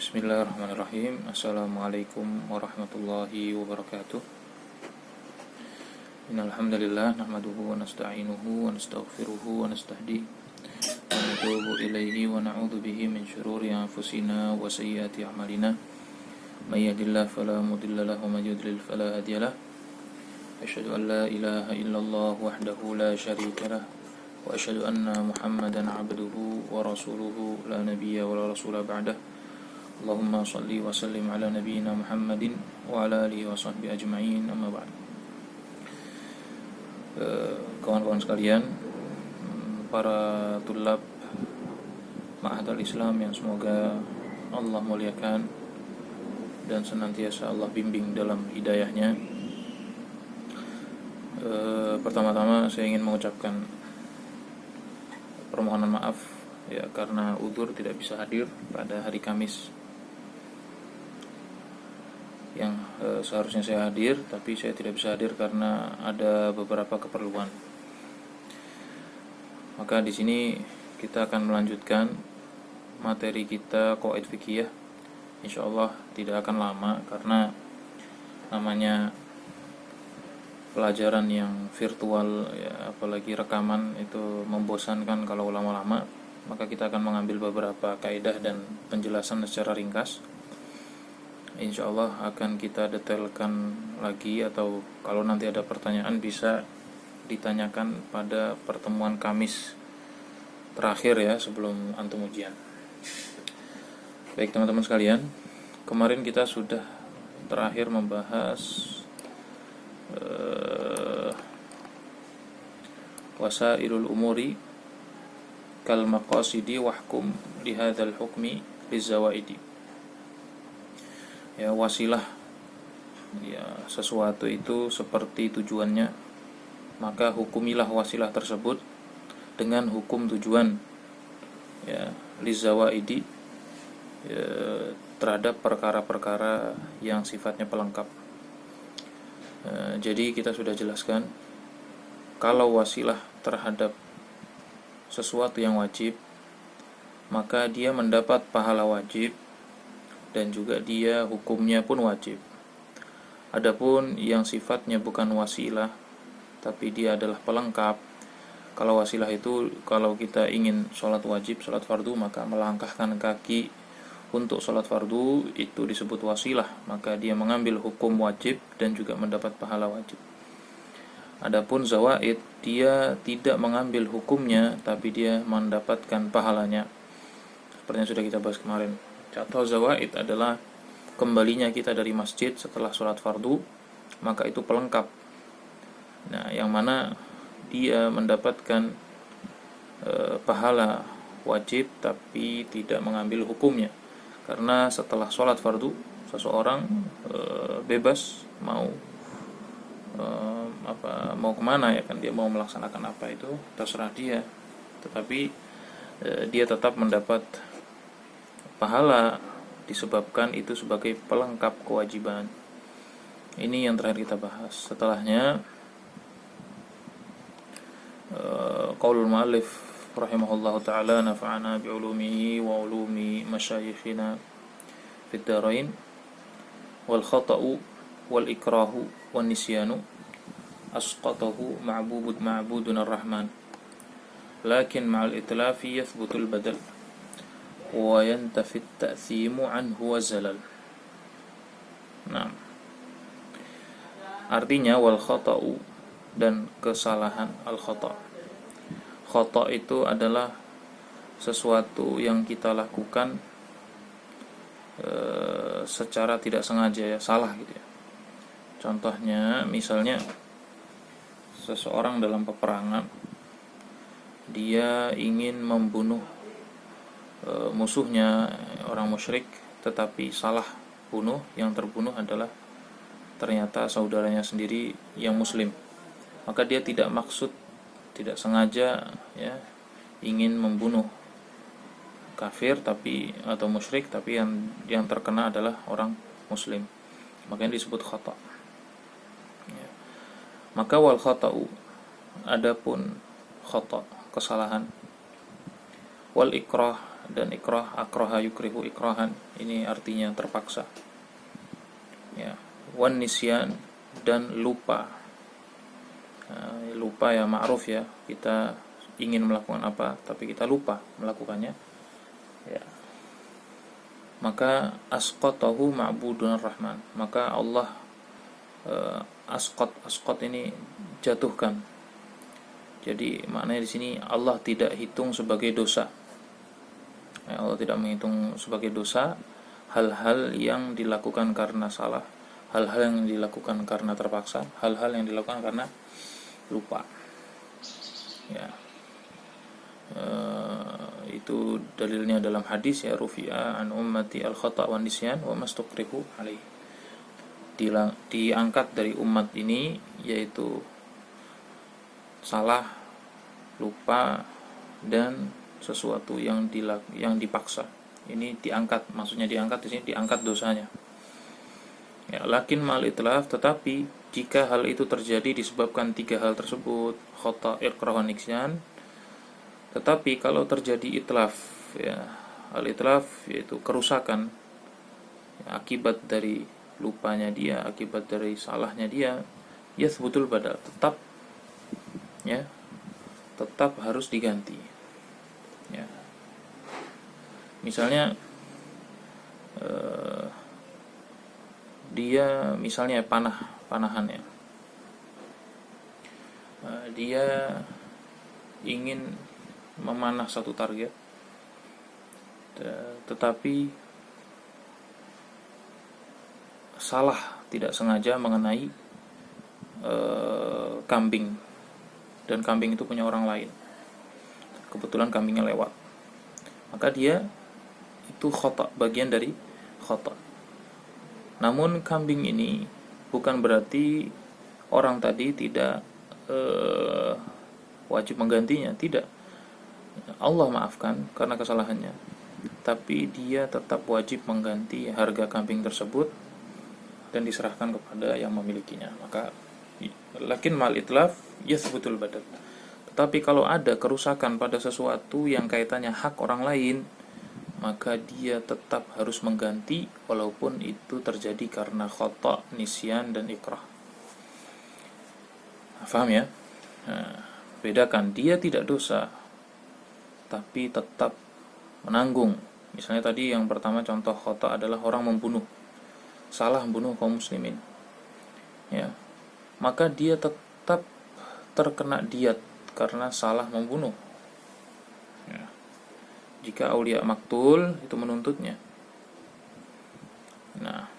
Bismillahirrahmanirrahim. Assalamualaikum warahmatullahi wabarakatuh. Innal hamdalillah nahmaduhu wa nasta'inuhu wa nastaghfiruhu wa nastahdi wa natubu ilaihi wa na'udzu bihi min shururi anfusina wa sayyiati a'malina. May yahdihillahu fala mudilla lahu wa may yudlil fala hadiya lahu. Asyhadu an la ilaha illallah wahdahu la syarika lahu wa asyhadu anna Muhammadan 'abduhu wa rasuluhu la nabiyya wa la rasula ba'dahu. Allahumma salli wa sallim ala nabiyyina Muhammadin wa ala alihi wa sahbihi ajma'in, amma ba'd. Kawan-kawan sekalian, para tulab Ma'had al-Islam yang semoga Allah muliakan dan senantiasa Allah bimbing dalam hidayahnya. Pertama-tama saya ingin mengucapkan permohonan maaf ya, karena udzur tidak bisa hadir pada hari Kamis yang seharusnya saya hadir, tapi saya tidak bisa hadir karena ada beberapa keperluan. Maka di sini kita akan melanjutkan materi kita Qawaid Fiqhiyah. Insyaallah tidak akan lama karena namanya pelajaran yang virtual ya, apalagi rekaman itu membosankan kalau lama-lama. Maka kita akan mengambil beberapa kaidah dan penjelasan secara ringkas. Insyaallah akan kita detailkan lagi, atau kalau nanti ada pertanyaan bisa ditanyakan pada pertemuan Kamis terakhir ya, sebelum antum ujian. Baik teman-teman sekalian, kemarin kita sudah terakhir membahas wasailul umuri kal maqasidi wahkum li hadzal hukmi lizawaidi. Ya, wasilah ya, sesuatu itu seperti tujuannya, maka hukumilah wasilah tersebut dengan hukum tujuan ya, lizawaidi ya, terhadap perkara-perkara yang sifatnya pelengkap. Jadi kita sudah jelaskan kalau wasilah terhadap sesuatu yang wajib, maka dia mendapat pahala wajib dan juga dia hukumnya pun wajib. Adapun yang sifatnya bukan wasilah tapi dia adalah pelengkap, kalau wasilah itu kalau kita ingin sholat wajib, sholat fardu, maka melangkahkan kaki untuk sholat fardu itu disebut wasilah, maka dia mengambil hukum wajib dan juga mendapat pahala wajib. Adapun zawaid, dia tidak mengambil hukumnya tapi dia mendapatkan pahalanya, seperti yang sudah kita bahas kemarin. Contoh zawaid adalah kembalinya kita dari masjid setelah sholat fardu, maka itu pelengkap. Nah, yang mana dia mendapatkan pahala wajib tapi tidak mengambil hukumnya, karena setelah sholat fardu seseorang bebas mau mau kemana ya kan, dia mau melaksanakan apa itu terserah dia, tetapi dia tetap mendapat pahala disebabkan itu sebagai pelengkap kewajiban. Ini yang terakhir kita bahas. Setelahnya qaulul muallif rahimahullahu taala, nafa'ana bi'ulumihi wa ulumi masyayikhina fid darain, wal khata'u wal ikrahu wan nisyanu asqatahu ma'budun ar-rahman, lakin ma'al itlafi yathbutul badal wa yantafi at-ta'thimu anhu wa zalal. Nah, artinya wal khata'u, dan kesalahan. Al khata', khata' itu adalah sesuatu yang kita lakukan secara tidak sengaja ya, salah gitu ya. Contohnya misalnya seseorang dalam peperangan dia ingin membunuh musuhnya, orang musyrik, tetapi salah bunuh, yang terbunuh adalah ternyata saudaranya sendiri yang muslim, maka dia tidak maksud, tidak sengaja ya, ingin membunuh kafir tapi atau musyrik, tapi yang terkena adalah orang muslim, makanya disebut khata ya. Maka wal khata'u, adapun khata, kesalahan, wal ikrah, dan ikrah, akraha yukrihu ikrahan, ini artinya terpaksa. Ya, wan nisyan, dan lupa. Lupa ya ma'ruf ya, kita ingin melakukan apa tapi kita lupa melakukannya. Ya. Maka asqatahu ma'budun rahman, maka Allah asqat ini jatuhkan. Jadi maknanya di sini Allah tidak hitung sebagai dosa. Ya, Allah tidak menghitung sebagai dosa hal-hal yang dilakukan karena salah, hal-hal yang dilakukan karena terpaksa, hal-hal yang dilakukan karena lupa. Ya. Itu dalilnya dalam hadis ya, rufi'a an ummati al-khata' wan nisyan wa mastukrihu alaih. Diangkat dari umat ini yaitu salah, lupa, dan sesuatu yang dipaksa. Ini diangkat, maksudnya diangkat di sini diangkat dosanya. Ya, lakin mal itlaf, tetapi jika hal itu terjadi disebabkan tiga hal tersebut, khata', ikrah, nisyan. Tetapi kalau terjadi itlaf, ya, al itlaf yaitu kerusakan, ya, akibat dari lupanya dia, akibat dari salahnya dia, ya sebetul badal, tetap, ya, tetap harus diganti. Ya. Misalnya dia misalnya panahan ya, dia ingin memanah satu target, tetapi salah, tidak sengaja mengenai kambing, dan kambing itu punya orang lain, kebetulan kambingnya lewat, maka dia itu khata', bagian dari khata'. Namun kambing ini bukan berarti orang tadi tidak wajib menggantinya, tidak. Allah maafkan karena kesalahannya, tapi dia tetap wajib mengganti harga kambing tersebut dan diserahkan kepada yang memilikinya. Maka lakin mal itlaf yathbutul badal. Tetapi kalau ada kerusakan pada sesuatu yang kaitannya hak orang lain, maka dia tetap harus mengganti walaupun itu terjadi karena khata', nisyan, dan ikrah. Paham ya? Nah, bedakan, dia tidak dosa tapi tetap menanggung. Misalnya tadi yang pertama contoh khata' adalah orang membunuh, salah membunuh kaum muslimin, ya, maka dia tetap terkena diyat karena salah membunuh. Ya. Jika aulia maktul itu menuntutnya. Nah,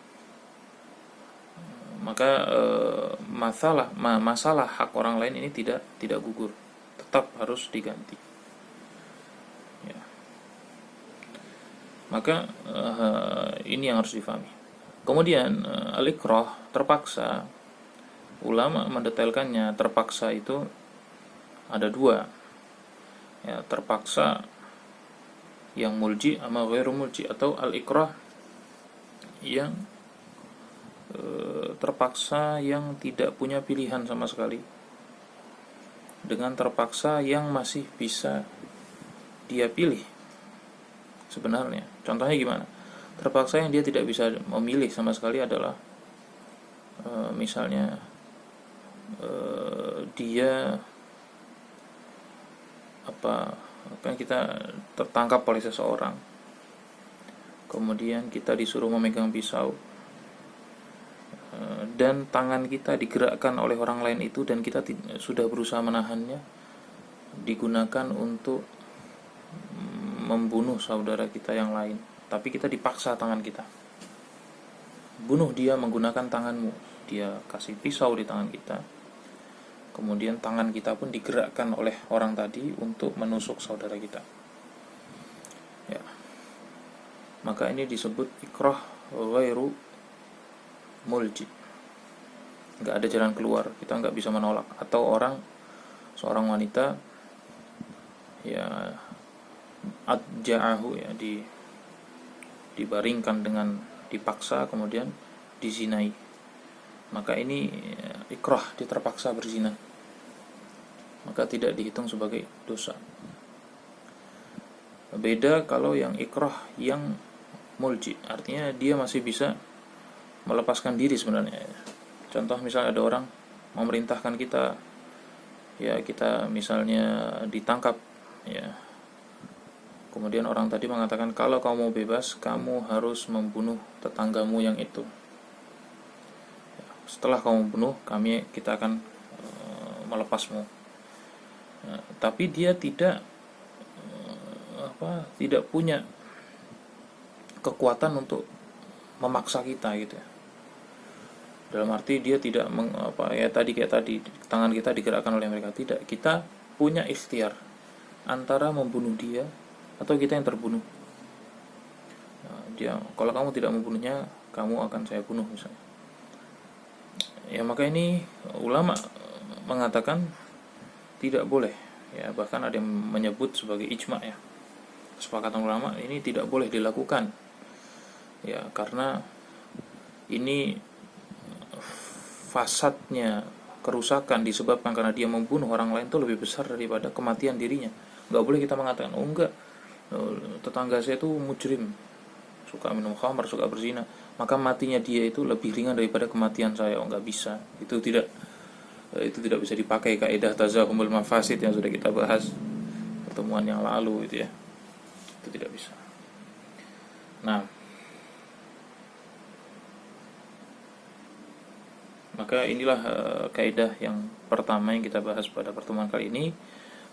maka masalah hak orang lain ini tidak gugur, tetap harus diganti. Ya. Maka ini yang harus difahami. Kemudian al-ikrah, terpaksa, ulama mendetailkannya. Terpaksa itu ada dua, ya, terpaksa yang mulji sama ghairu mulji, atau al-ikrah yang terpaksa yang tidak punya pilihan sama sekali, dengan terpaksa yang masih bisa dia pilih sebenarnya. Contohnya gimana? Terpaksa yang dia tidak bisa memilih sama sekali adalah misalnya dia kan kita tertangkap oleh seseorang, kemudian kita disuruh memegang pisau, dan tangan kita digerakkan oleh orang lain itu, dan kita sudah berusaha menahannya, digunakan untuk membunuh saudara kita yang lain, tapi kita dipaksa tangan kita, bunuh dia menggunakan tanganmu. Dia kasih pisau di tangan kita, kemudian tangan kita pun digerakkan oleh orang tadi untuk menusuk saudara kita. Ya. Maka ini disebut ikrah ghairu mulji. Enggak ada jalan keluar, kita enggak bisa menolak. Atau seorang wanita, ya, adja'ahu, ya, dibaringkan dengan dipaksa, kemudian dizinai. Maka ini ikrah, dia terpaksa berzina, maka tidak dihitung sebagai dosa. Beda kalau yang ikrah yang mulji, artinya dia masih bisa melepaskan diri sebenarnya. Contoh misalnya ada orang memerintahkan kita, ya kita misalnya ditangkap, ya. Kemudian orang tadi mengatakan kalau kamu mau bebas, kamu harus membunuh tetanggamu yang itu. Setelah kamu bunuh, kita akan melepasmu. Nah, tapi dia tidak punya kekuatan untuk memaksa kita gitu ya. Dalam arti dia tidak kayak tadi tangan kita digerakkan oleh mereka, tidak. Kita punya ikhtiar antara membunuh dia atau kita yang terbunuh. Nah, kalau kamu tidak membunuhnya, kamu akan saya bunuh misalnya. Ya, maka ini ulama mengatakan tidak boleh, ya, bahkan ada yang menyebut sebagai ijma, ya, kesepakatan ulama, ini tidak boleh dilakukan, ya, karena ini fasadnya, kerusakan disebabkan karena dia membunuh orang lain itu lebih besar daripada kematian dirinya. Nggak boleh kita mengatakan, oh enggak, tetangga saya itu mujrim, suka minum khamar, suka berzina, maka matinya dia itu lebih ringan daripada kematian saya. Oh, nggak bisa. Itu tidak bisa dipakai kaidah tazahumul mafasid yang sudah kita bahas pertemuan yang lalu itu, ya. Itu tidak bisa. Nah, maka inilah kaidah yang pertama yang kita bahas pada pertemuan kali ini.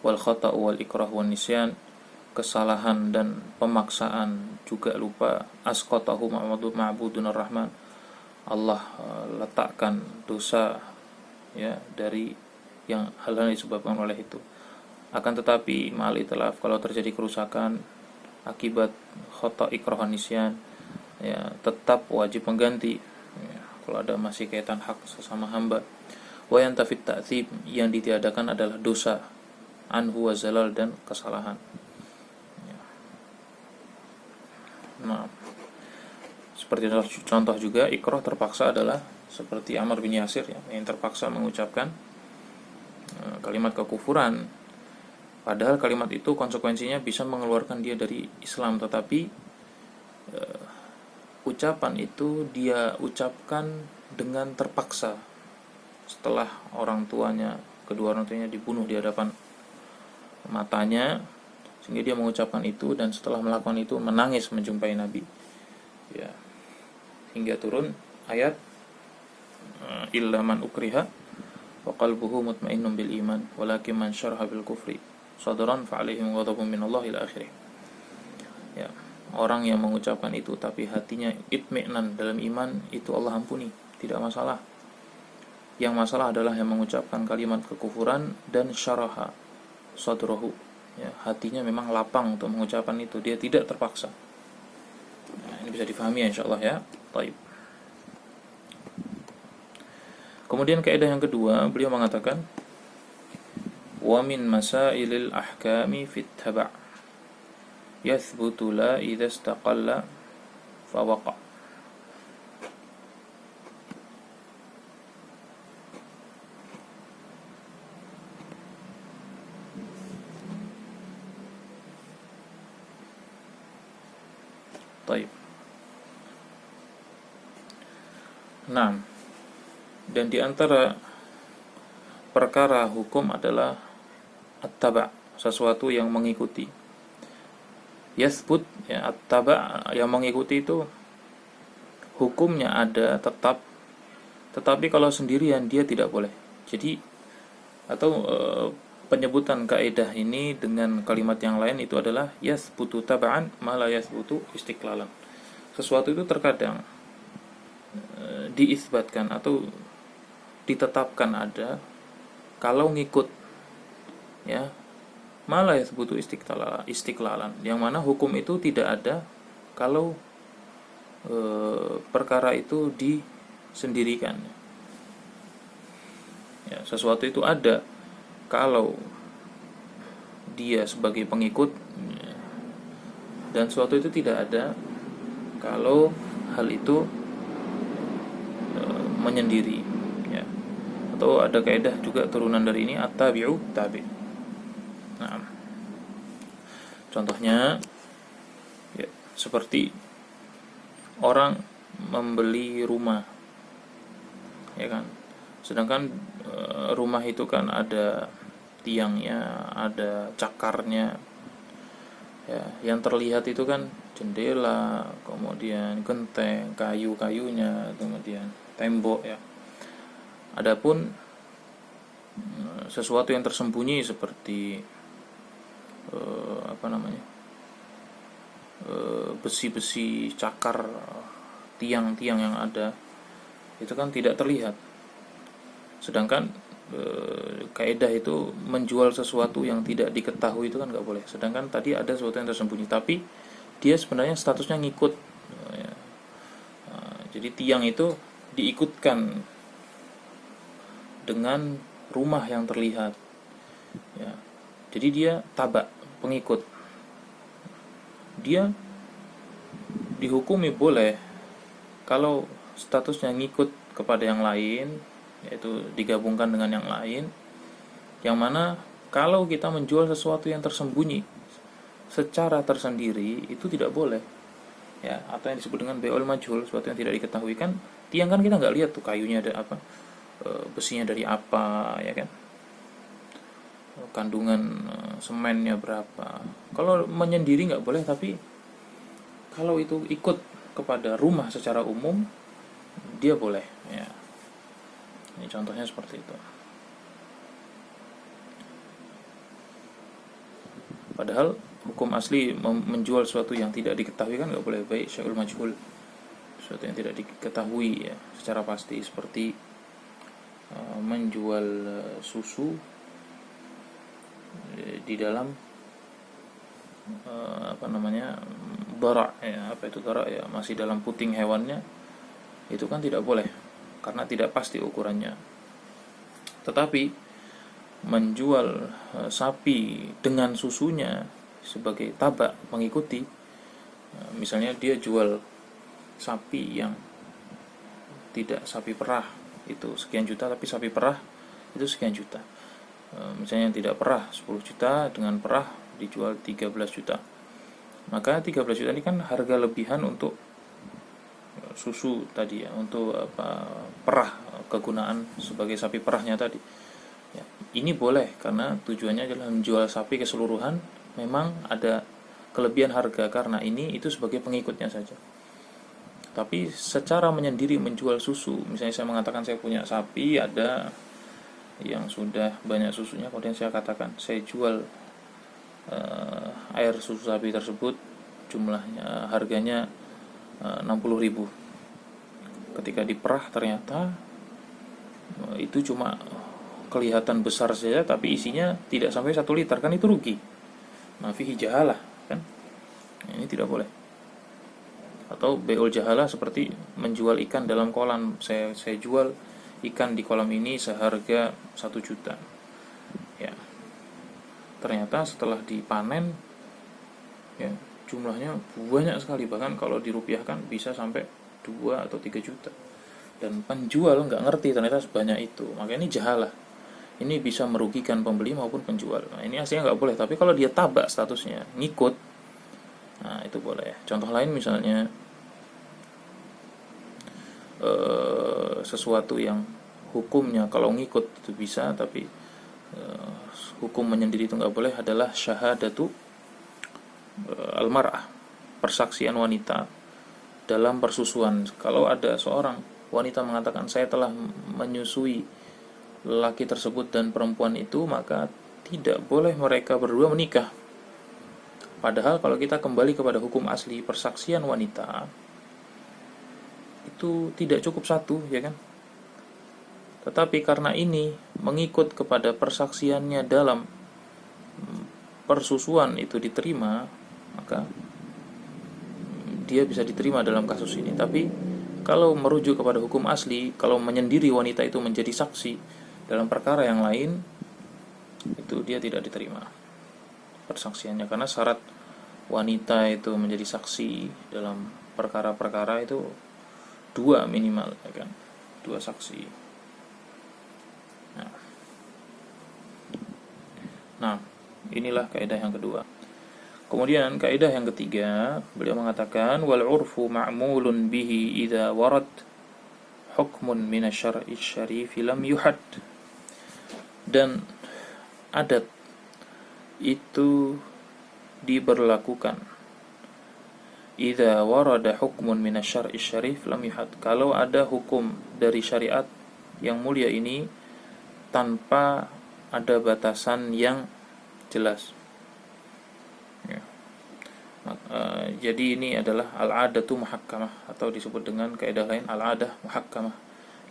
Wal khata'u wal ikrah wan nisyan, kesalahan dan pemaksaan juga lupa. Asqatahu ma'budun ar-rahman, Allah letakkan dosa, ya, dari yang hal-hal yang disebabkan oleh itu. Akan tetapi ma'al itlaf, kalau terjadi kerusakan akibat khata' ikrah nisyan, ya, tetap wajib mengganti, ya, kalau ada masih kaitan hak sesama hamba. Wa yantafit ta'tsib, yang ditiadakan adalah dosa, anhu wa zalal, dan kesalahan. Nah, seperti contoh juga ikrah terpaksa adalah seperti Ammar bin Yasir, ya, yang terpaksa mengucapkan kalimat kekufuran, padahal kalimat itu konsekuensinya bisa mengeluarkan dia dari Islam, tetapi ucapan itu dia ucapkan dengan terpaksa setelah kedua orang tuanya dibunuh di hadapan matanya, sehingga dia mengucapkan itu, dan setelah melakukan itu menangis menjumpai Nabi, ya, hingga turun ayat illa man ukriha wa qalbuhu mutmainnun bil iman walakin man syaraha bil kufri sadran fa alaihim ghadabun minallahi ila akhirih. Ya, orang yang mengucapkan itu tapi hatinya itminan dalam iman, itu Allah ampuni, tidak masalah. Yang masalah adalah yang mengucapkan kalimat kekufuran dan syaraha sadrahu, ya, hatinya memang lapang untuk mengucapkan itu, dia tidak terpaksa. Nah, ini bisa difahami ya, insyaallah, ya. Baik. Kemudian kaidah yang kedua, beliau mengatakan wa min masailil ahkami fit taba' yathbutu la idza istaqalla fa waqa. Baik. Nah, dan di antara perkara hukum adalah at-taba', sesuatu yang mengikuti. Yathbut, ya, at-taba' yang mengikuti itu hukumnya ada tetap, tetapi kalau sendirian dia tidak boleh. Jadi penyebutan kaidah ini dengan kalimat yang lain itu adalah yathbutu taba'an ma la yathbutu istiqlalan. Sesuatu itu terkadang diisbatkan atau ditetapkan ada kalau ngikut, ya, malah yathbutu istiqlalan, yang mana hukum itu tidak ada kalau perkara itu disendirikan. Ya, sesuatu itu ada kalau dia sebagai pengikut, ya, dan sesuatu itu tidak ada kalau hal itu menyendiri, ya. Atau ada kaidah juga turunan dari ini, at-tabi'u tabi'. Nah, Contohnya ya, seperti orang membeli rumah, ya kan. Sedangkan rumah itu kan ada tiangnya, ada cakarnya, ya. Yang terlihat itu kan jendela, kemudian genteng, kayu-kayunya, kemudian tembok, ya. Adapun sesuatu yang tersembunyi seperti besi-besi, cakar, tiang-tiang yang ada, itu kan tidak terlihat. Sedangkan kaidah itu menjual sesuatu yang tidak diketahui itu kan nggak boleh. Sedangkan tadi ada sesuatu yang tersembunyi, tapi dia sebenarnya statusnya ngikut. Ya. Jadi tiang itu diikutkan dengan rumah yang terlihat. Ya. Jadi dia tabak, pengikut. Dia dihukumi boleh kalau statusnya ngikut kepada yang lain, yaitu digabungkan dengan yang lain, yang mana kalau kita menjual sesuatu yang tersembunyi secara tersendiri itu tidak boleh, ya. Atau yang disebut dengan bai'ul majhul, sesuatu yang tidak diketahui. Kan tiang kan kita nggak lihat tuh kayunya ada apa, besinya dari apa, ya kan, kandungan semennya berapa. Kalau menyendiri nggak boleh, tapi kalau itu ikut kepada rumah secara umum dia boleh, ya. Ini contohnya seperti itu. Padahal hukum asli menjual sesuatu yang tidak diketahui kan nggak boleh, baik syai'ul majhul, sesuatu yang tidak diketahui ya secara pasti, seperti menjual susu di dalam dara, ya, apa itu dara, ya, masih dalam puting hewannya, itu kan tidak boleh karena tidak pasti ukurannya. Tetapi menjual sapi dengan susunya sebagai tabak mengikuti, misalnya dia jual sapi yang tidak sapi perah itu sekian juta, tapi sapi perah itu sekian juta. Misalnya yang tidak perah 10 juta, dengan perah dijual 13 juta. Maka 13 juta ini kan harga lebihan untuk susu tadi, ya, untuk perah, kegunaan sebagai sapi perahnya tadi. Ya, ini boleh karena tujuannya adalah menjual sapi keseluruhan, memang ada kelebihan harga karena ini itu sebagai pengikutnya saja. Tapi secara menyendiri menjual susu, misalnya saya mengatakan saya punya sapi ada yang sudah banyak susunya, kemudian saya katakan saya jual air susu sapi tersebut, jumlahnya harganya 60.000. Ketika diperah ternyata itu cuma kelihatan besar saja, tapi isinya tidak sampai 1 liter, kan itu rugi. Fihi jahalah, kan? Ini tidak boleh. Atau bai'ul jahalah seperti menjual ikan dalam kolam. Saya jual ikan di kolam ini seharga 1 juta. Ya. Ternyata setelah dipanen, ya, jumlahnya banyak sekali, bahkan kalau dirupiahkan bisa sampai 2 atau 3 juta. Dan penjual nggak ngerti ternyata sebanyak itu. Maka ini jahalah. Ini bisa merugikan pembeli maupun penjual. Nah, ini aslinya nggak boleh. Tapi kalau dia tabak statusnya, ngikut, nah itu boleh. Contoh lain misalnya sesuatu yang hukumnya kalau ngikut itu bisa, tapi hukum menyendiri itu nggak boleh, adalah syahadatu almar'ah, persaksian wanita dalam persusuan. Kalau ada seorang wanita mengatakan saya telah menyusui laki tersebut dan perempuan itu, maka tidak boleh mereka berdua menikah. Padahal kalau kita kembali kepada hukum asli, persaksian wanita itu tidak cukup 1, ya kan? Tetapi karena ini mengikut kepada persaksiannya dalam persusuan itu diterima, maka dia bisa diterima dalam kasus ini. Tapi kalau merujuk kepada hukum asli, kalau menyendiri wanita itu menjadi saksi dalam perkara yang lain, itu dia tidak diterima persaksiannya, karena syarat wanita itu menjadi saksi dalam perkara-perkara itu 2 minimal, ya kan? 2 saksi. Nah, inilah kaidah yang kedua. Kemudian kaidah yang ketiga, beliau mengatakan wal urfu ma'mulun bihi idza warad hukmun min asy-syar'i syarif lam yuhad. Dan adat itu diberlakukan idza warada hukmun min asy-syar'i syarif lam yuhad, kalau ada hukum dari syariat yang mulia ini tanpa ada batasan yang jelas. Jadi ini adalah al-adatu muhakkamah, atau disebut dengan kaidah lain al-adah muhakkamah.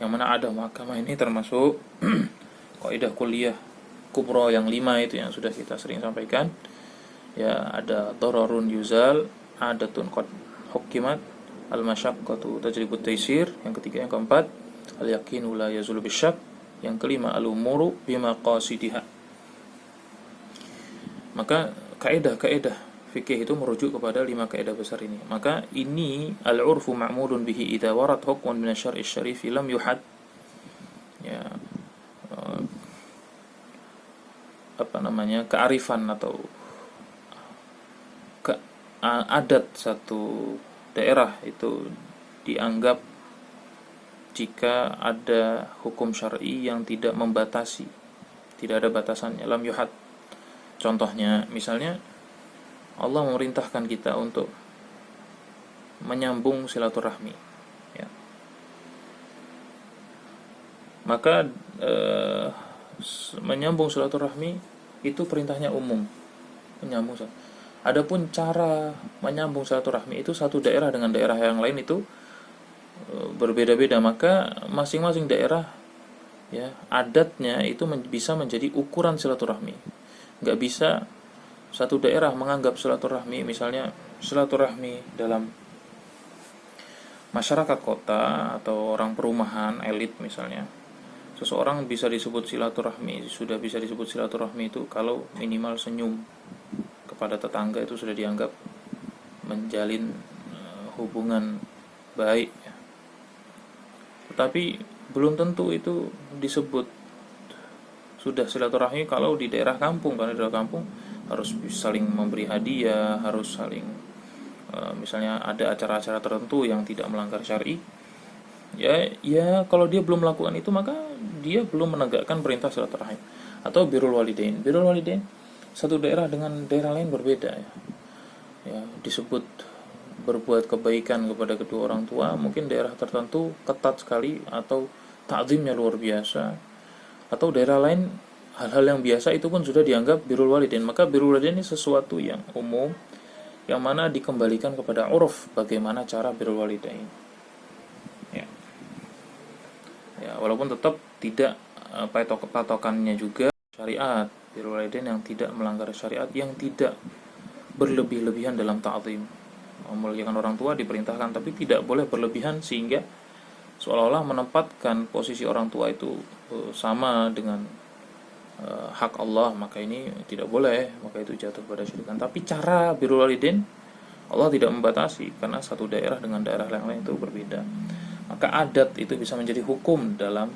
Yang mana adah muhakkamah ini termasuk kaidah kuliah kubra yang 5 itu yang sudah kita sering sampaikan. Ya, ada dararun yuzal, adatun qad hukimat, al-masyaqqatu tajribut taysir, yang ketiga. Yang keempat, al-yaqinu la yazulu bisyak, yang kelima, al-umuru bimaqasidiha. Maka kaidah-kaidah fikih itu merujuk kepada 5 kaidah besar ini. Maka ini al-urfu ma'mulun bihi idza warad hukmun min asy-syar'i syarif lam yuhad. Ya, kearifan atau adat satu daerah itu dianggap jika ada hukum syar'i yang tidak membatasi, tidak ada batasannya, lam yuhad. Contohnya, misalnya Allah memerintahkan kita untuk menyambung silaturahmi, ya. Maka menyambung silaturahmi itu perintahnya umum, menyambung. Adapun cara menyambung silaturahmi itu satu daerah dengan daerah yang lain itu berbeda-beda. Maka masing-masing daerah, ya, adatnya itu bisa menjadi ukuran silaturahmi. Nggak bisa satu daerah menganggap silaturahmi, misalnya silaturahmi dalam masyarakat kota atau orang perumahan elit misalnya, seseorang bisa disebut silaturahmi, sudah bisa disebut silaturahmi itu kalau minimal senyum kepada tetangga itu sudah dianggap menjalin hubungan baik, ya. Tetapi belum tentu itu disebut sudah silaturahmi kalau di daerah kampung. Karena di daerah kampung harus saling memberi hadiah, harus saling misalnya ada acara-acara tertentu yang tidak melanggar syar'i. Ya kalau dia belum melakukan itu, maka dia belum menegakkan perintah silaturahim. Atau birrul walidain. Birrul walidain satu daerah dengan daerah lain berbeda, ya. Ya, disebut berbuat kebaikan kepada kedua orang tua, mungkin daerah tertentu ketat sekali atau ta'zimnya luar biasa. Atau daerah lain hal-hal yang biasa itu pun sudah dianggap birrul walidain. Maka birrul walidain ini sesuatu yang umum, yang mana dikembalikan kepada uruf bagaimana cara birrul walidain. Ya, walaupun tetap tidak patokannya juga syariat, birrul walidain yang tidak melanggar syariat, yang tidak berlebih-lebihan dalam ta'zim. Memuliakan orang tua diperintahkan, tapi tidak boleh berlebihan sehingga seolah-olah menempatkan posisi orang tua itu sama dengan hak Allah. Maka ini tidak boleh, maka itu jatuh pada syirikan. Tapi cara birrul walidain Allah tidak membatasi, karena satu daerah dengan daerah yang lain itu berbeda. Maka adat itu bisa menjadi hukum dalam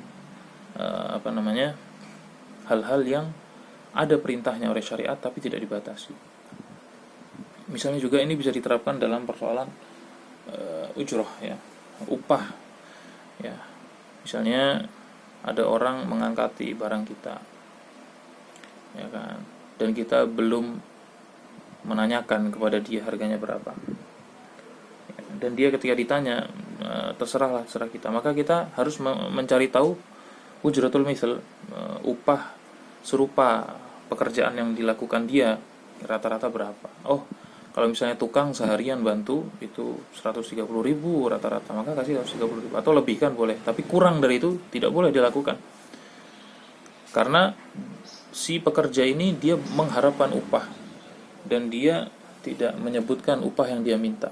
hal-hal yang ada perintahnya oleh syariat tapi tidak dibatasi. Misalnya juga ini bisa diterapkan dalam persoalan ujroh, ya, upah, ya. Misalnya ada orang mengangkati barang kita, ya kan, dan kita belum menanyakan kepada dia harganya berapa, dan dia ketika ditanya terserah kita, maka kita harus mencari tahu ujratul misl, upah serupa pekerjaan yang dilakukan dia rata-rata berapa. Oh, kalau misalnya tukang seharian bantu itu 130.000 rata-rata, maka kasih 130.000 atau lebih kan boleh, tapi kurang dari itu tidak boleh dilakukan. Karena si pekerja ini dia mengharapkan upah dan dia tidak menyebutkan upah yang dia minta.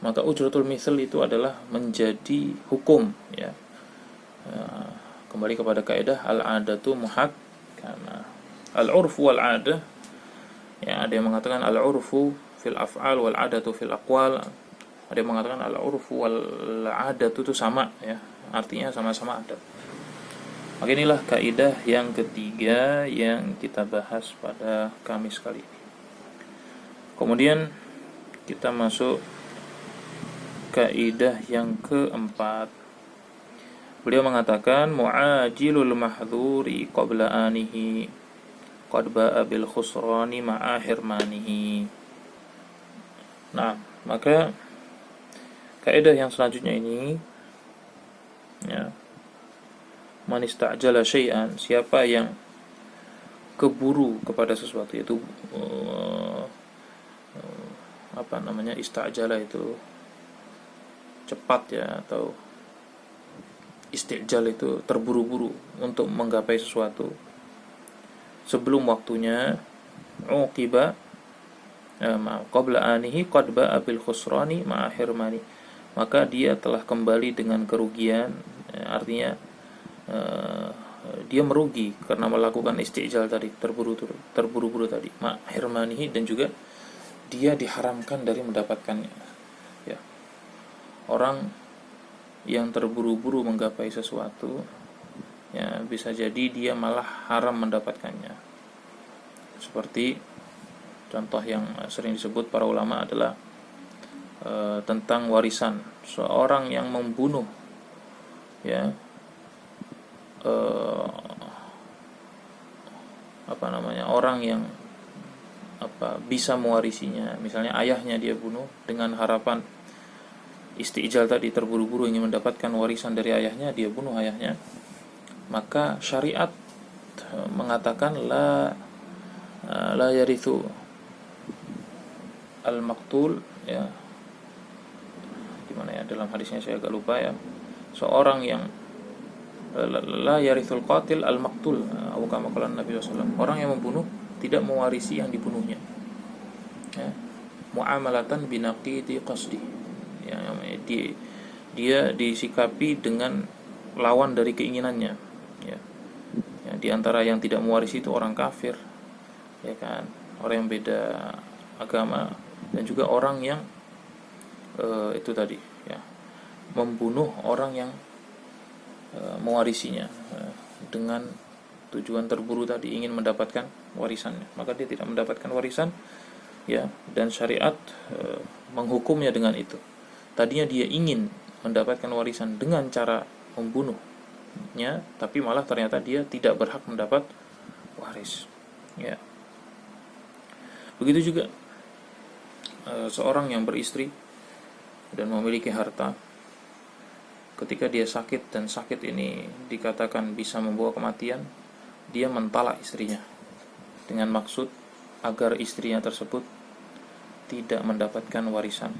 Maka ujratul misl itu adalah menjadi hukum, ya. Kembali kepada kaidah al-adatu muhakkamah. Al-urfu wal adah, ya, ada yang mengatakan al-urfu fil af'al wal adatu fil aqwal. Ada yang mengatakan al-urfu wal adatu itu sama, ya, artinya sama-sama adat. Maka inilah kaidah yang ketiga yang kita bahas pada Kamis kali ini. Kemudian kita masuk kaidah yang keempat. Beliau mengatakan mu'ajilul mahdhuri qabla anihi qad ba'a bil khusrani ma'a hirmanihi. Nah, maka kaidah yang selanjutnya ini ya, man istajala syai'an, siapa yang keburu kepada sesuatu, itu istajala itu cepat ya, atau istijal itu terburu-buru untuk menggapai sesuatu sebelum waktunya, uqiba qabla anihi qad ba'a bil khusrani ma'a hirmani, maka dia telah kembali dengan kerugian, artinya dia merugi karena melakukan istijal tadi, terburu-buru tadi, ma'a hirmanihi, dan juga dia diharamkan dari mendapatkannya ya. Orang yang terburu-buru menggapai sesuatu ya, bisa jadi dia malah haram mendapatkannya. Seperti contoh yang sering disebut para ulama adalah tentang warisan. Seorang yang membunuh ya orang yang bisa mewarisinya, misalnya ayahnya dia bunuh dengan harapan istijal tadi, terburu-buru ingin mendapatkan warisan dari ayahnya, dia bunuh ayahnya, maka syariat mengatakan la yarithu al-maqtul ya, gimana ya dalam hadisnya, saya agak lupa ya, seorang yang la yarithul qatil al-maqtul, atau kama qala Nabi sallallahu alaihi wasallam, orang yang membunuh tidak mewarisi yang dibunuhnya ya, muamalatan binaqidi qasdi ya, dia disikapi dengan lawan dari keinginannya ya. Ya, di antara yang tidak mewarisi itu orang kafir ya kan, orang yang beda agama, dan juga orang yang itu tadi ya, membunuh orang yang mewarisinya dengan tujuan terburu tadi, ingin mendapatkan warisannya, maka dia tidak mendapatkan warisan ya, dan syariat menghukumnya dengan itu. Tadinya dia ingin mendapatkan warisan dengan cara membunuhnya, tapi malah ternyata dia tidak berhak mendapat waris ya. Begitu juga seorang yang beristri dan memiliki harta, ketika dia sakit dan sakit ini dikatakan bisa membawa kematian, dia mentalak istrinya dengan maksud agar istrinya tersebut tidak mendapatkan warisan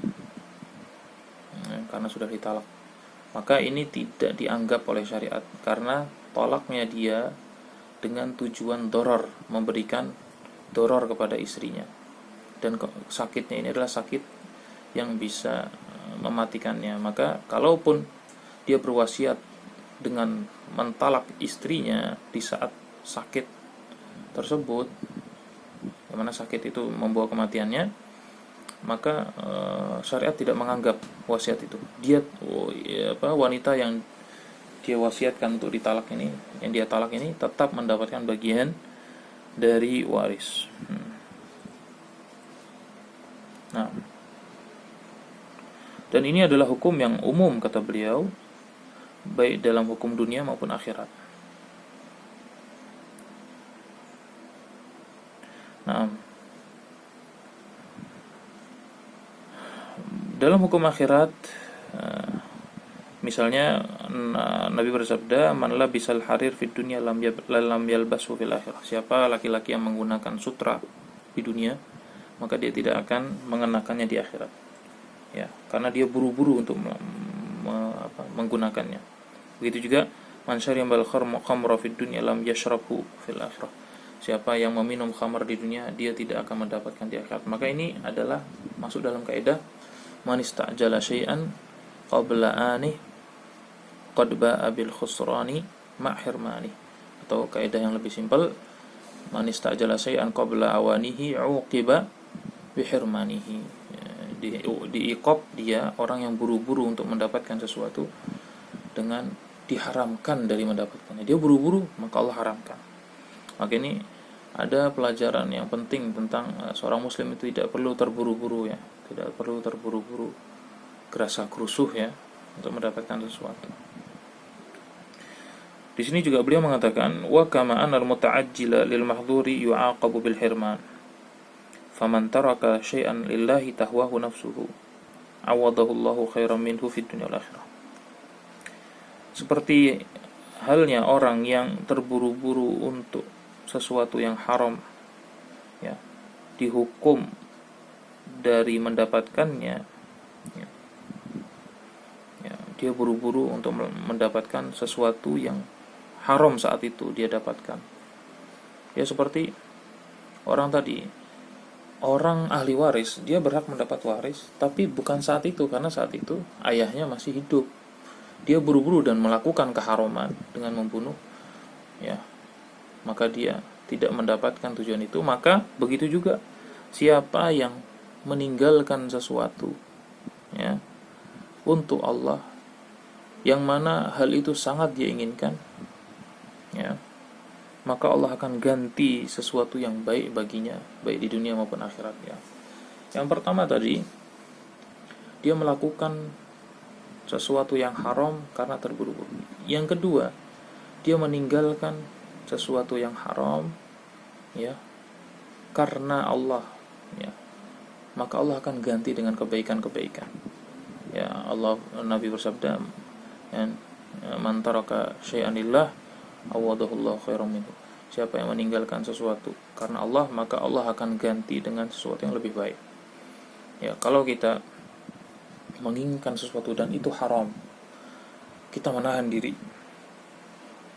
karena sudah ditalak. Maka ini tidak dianggap oleh syariat, karena tolaknya dia dengan tujuan doror, memberikan doror kepada istrinya, dan sakitnya ini adalah sakit yang bisa mematikannya. Maka kalaupun dia berwasiat dengan mentalak istrinya di saat sakit tersebut, yang mana sakit itu membawa kematiannya, maka syariat tidak menganggap wasiat itu. Dia wanita yang dia wasiatkan untuk ditalak ini, yang dia talak ini, tetap mendapatkan bagian dari waris. Nah, dan ini adalah hukum yang umum kata beliau, baik dalam hukum dunia maupun akhirat. Nah, dalam hukum akhirat, misalnya Nabi bersabda, man labisal harir fid dunya lam yalbasu fil akhirah. Siapa laki-laki yang menggunakan sutra di dunia, maka dia tidak akan mengenakannya di akhirat. Ya, karena dia buru-buru untuk menggunakannya. Begitu juga man syaribal khamra fid dunya lam yashrabhu fil akhirah. Siapa yang meminum khamar di dunia, dia tidak akan mendapatkan di akhirat. Maka ini adalah masuk dalam kaidah man istajala syai'an qabla ani qad ba'a bil khusrani ma' hirmani, atau kaidah yang lebih simpel, man istajala syai'an qabla awanihi uqiba bi hirmanihi. Diiqab dia, orang yang buru-buru untuk mendapatkan sesuatu, dengan diharamkan dari mendapatkannya. Dia buru-buru, maka Allah haramkan. Maka ini ada pelajaran yang penting tentang seorang muslim itu tidak perlu terburu-buru ya, tidak perlu terburu-buru gerasa gerusuh ya untuk mendapatkan sesuatu. Di sini juga beliau mengatakan wa kama anal muta'ajjila lil mahdhuri yu'aqabu bil hirman. Faman taraka syai'an lillahi tahwahu nafsuhu awadahu Allahu khairan minhu fid dunya wal akhirah. Seperti halnya orang yang terburu-buru untuk sesuatu yang haram ya, dihukum dari mendapatkannya ya. Dia buru-buru untuk mendapatkan sesuatu yang haram saat itu dia dapatkan. Ya seperti orang tadi, orang ahli waris, dia berhak mendapat waris, tapi bukan saat itu, karena saat itu ayahnya masih hidup. Dia buru-buru dan melakukan keharaman dengan membunuh, ya, maka dia tidak mendapatkan tujuan itu. Maka begitu juga siapa yang meninggalkan sesuatu, ya, untuk Allah, yang mana hal itu sangat dia inginkan, ya, maka Allah akan ganti sesuatu yang baik baginya, baik di dunia maupun akhirat ya. Yang pertama tadi, dia melakukan sesuatu yang haram karena terburu-buru. Yang kedua, dia meninggalkan sesuatu yang haram ya karena Allah ya. Maka Allah akan ganti dengan kebaikan-kebaikan. Ya, Allah, Nabi bersabda, man taraka syai'an lillah awadahullahu khairan minhu. Siapa yang meninggalkan sesuatu karena Allah, maka Allah akan ganti dengan sesuatu yang lebih baik. Ya, kalau kita menginginkan sesuatu dan itu haram, kita menahan diri.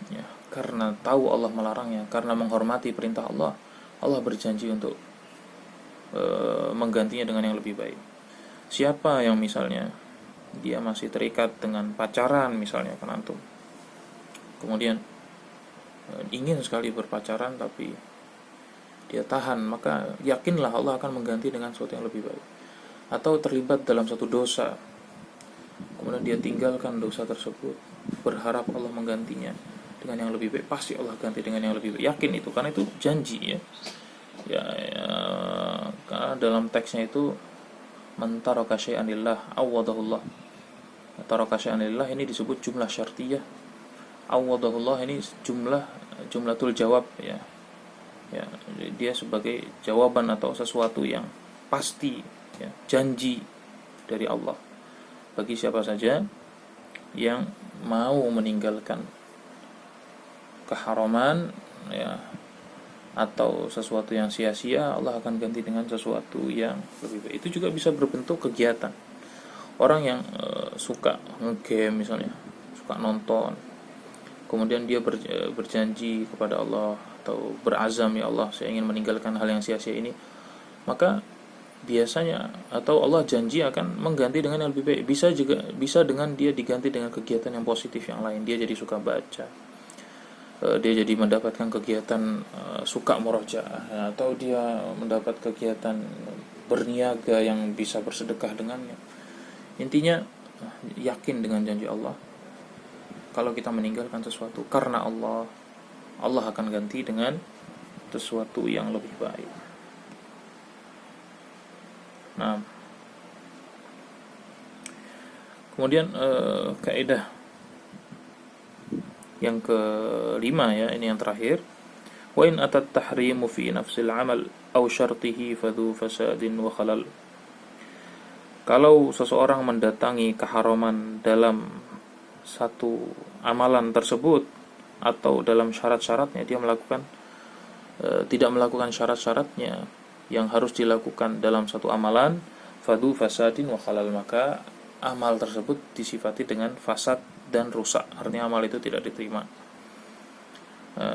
Ya, karena tahu Allah melarangnya, karena menghormati perintah Allah, Allah berjanji untuk menggantinya dengan yang lebih baik. Siapa yang misalnya dia masih terikat dengan pacaran misalnya kan antum, kemudian ingin sekali berpacaran tapi dia tahan, maka yakinlah Allah akan mengganti dengan sesuatu yang lebih baik. Atau terlibat dalam satu dosa, kemudian dia tinggalkan dosa tersebut, berharap Allah menggantinya dengan yang lebih baik, pasti Allah ganti dengan yang lebih baik. Yakin itu, karena itu janji ya. Karena dalam teksnya itu man taraka syai'an lillah awadahullah. Taraka syai'an lillah ini disebut jumlah syartiyah. Awadahullah ini jumlatul jawab ya. Ya, dia sebagai jawaban atau sesuatu yang pasti ya, janji dari Allah bagi siapa saja yang mau meninggalkan keharaman ya, atau sesuatu yang sia-sia, Allah akan ganti dengan sesuatu yang lebih baik. Itu juga bisa berbentuk kegiatan. Orang yang suka nge-game misalnya, suka nonton, kemudian dia berjanji kepada Allah atau berazam, ya Allah, saya ingin meninggalkan hal yang sia-sia ini, maka biasanya atau Allah janji akan mengganti dengan yang lebih baik. Bisa dengan dia diganti dengan kegiatan yang positif yang lain. Dia jadi suka baca, dia jadi mendapatkan kegiatan suka murojaah, atau dia mendapat kegiatan berniaga yang bisa bersedekah dengannya. Intinya yakin dengan janji Allah. Kalau kita meninggalkan sesuatu karena Allah, Allah akan ganti dengan sesuatu yang lebih baik. Nah, kemudian kaidah yang kelima ya, ini yang terakhir. Wa in atat tahrimu fi nafsil amal aw syartihi fadhu fasadin wa khalal. Kalau seseorang mendatangi keharaman dalam satu amalan tersebut atau dalam syarat-syaratnya, dia melakukan tidak melakukan syarat-syaratnya yang harus dilakukan dalam satu amalan, fadhu fasadin wa khalal, maka amal tersebut disifati dengan fasad dan rusak, artinya amal itu tidak diterima.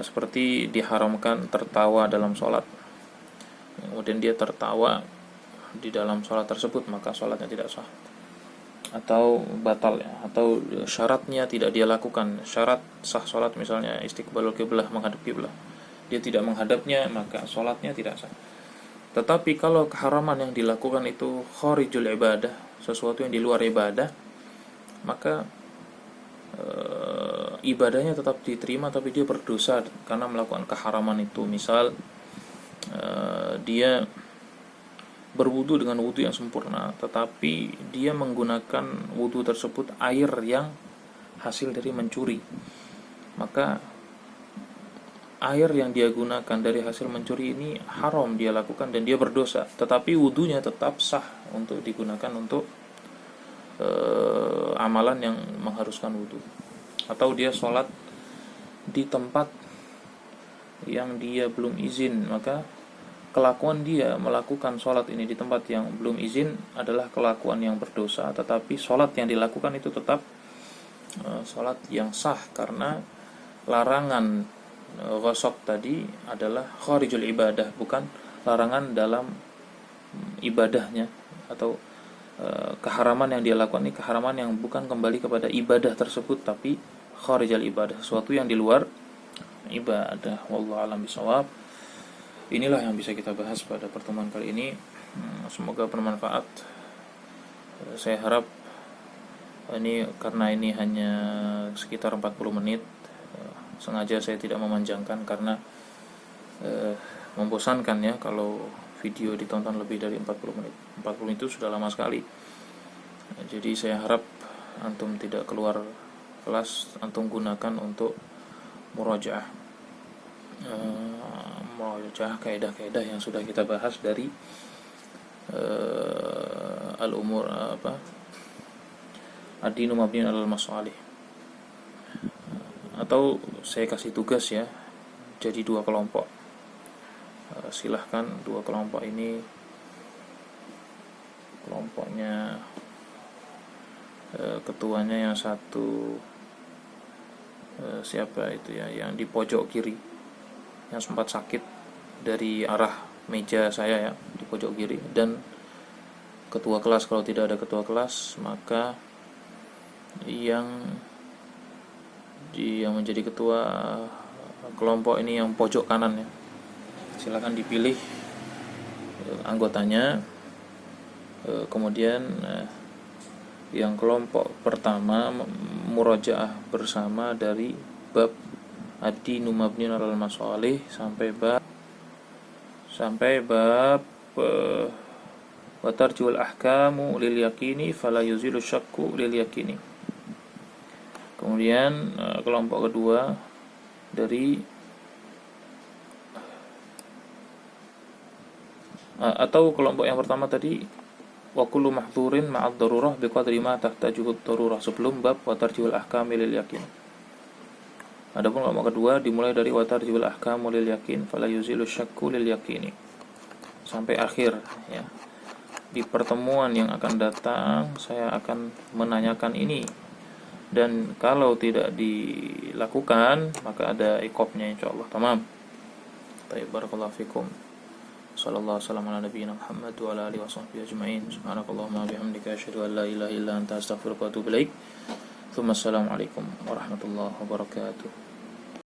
Seperti diharamkan tertawa dalam sholat, kemudian dia tertawa di dalam sholat tersebut, maka sholatnya tidak sah atau batal ya, atau syaratnya tidak dia lakukan. Syarat sah sholat misalnya istiqbalul qiblah, menghadap qiblah, dia tidak menghadapnya, maka sholatnya tidak sah. Tetapi kalau keharaman yang dilakukan itu kharijul ibadah, sesuatu yang di luar ibadah, maka ibadahnya tetap diterima, tapi dia berdosa karena melakukan keharaman itu. Misal dia berwudu dengan wudu yang sempurna, tetapi dia menggunakan wudu tersebut air yang hasil dari mencuri, maka air yang dia gunakan dari hasil mencuri ini haram dia lakukan dan dia berdosa, tetapi wudunya tetap sah untuk digunakan untuk amalan yang mengharuskan wudu. Atau dia sholat di tempat yang dia belum izin, maka kelakuan dia melakukan sholat ini di tempat yang belum izin adalah kelakuan yang berdosa, tetapi sholat yang dilakukan itu tetap sholat yang sah, karena larangan ghasab tadi adalah kharijul ibadah, bukan larangan dalam ibadahnya, atau keharaman yang dia lakukan ini keharaman yang bukan kembali kepada ibadah tersebut, tapi kharijul ibadah, sesuatu yang di luar ibadah. Wallahu a'lam bishawab. Inilah yang bisa kita bahas pada pertemuan kali ini. Semoga bermanfaat. Saya harap ini, karena ini hanya sekitar 40 menit, sengaja saya tidak memanjangkan karena membosankan ya kalau video ditonton lebih dari 40 menit. 40 menit itu sudah lama sekali. Jadi saya harap antum tidak keluar kelas, antum gunakan untuk murajaah kaidah-kaidah yang sudah kita bahas dari al-umur ad-dinu mabniun 'alal masalih. Atau saya kasih tugas ya, jadi 2 kelompok. Silahkan 2 kelompok ini, kelompoknya ketuanya yang satu siapa itu ya, yang di pojok kiri, yang sempat sakit dari arah meja saya ya, di pojok kiri, dan ketua kelas. Kalau tidak ada ketua kelas, maka yang menjadi ketua kelompok ini yang pojok kanan ya, silakan dipilih anggotanya. Kemudian yang kelompok pertama murajaah bersama dari bab ad-dinu mabniun 'alal masalih sampai bab wa tarjiul ahkamu lil yaqini fala yuzilu syakku lil yaqini. Kemudian kelompok kedua dari atau kelompok yang pertama tadi wa kullu mahdhurin ma'ad darurah biqadri ma tahtajuhu darurah, sebelum bab wa tarjiul ahkami lil yaqin. Adapun kelompok kedua dimulai dari wa tarjiul ahkamu lil yaqin fala yuzilu syakku lil yaqini sampai akhir ya. Di pertemuan yang akan datang saya akan menanyakan ini, dan kalau tidak dilakukan maka ada iqabnya insyaallah. Tamam. Baik, barakallahu fikum. Sallallahu alaihi wasallam ala nabiyina Muhammad wa ala alihi washabbihi ajma'in. Subhanakallahumma bihamdika asyhadu an la ilaha illa anta astaghfiruka wa atubu ilaik. Assalamualaikum warahmatullahi wabarakatuh.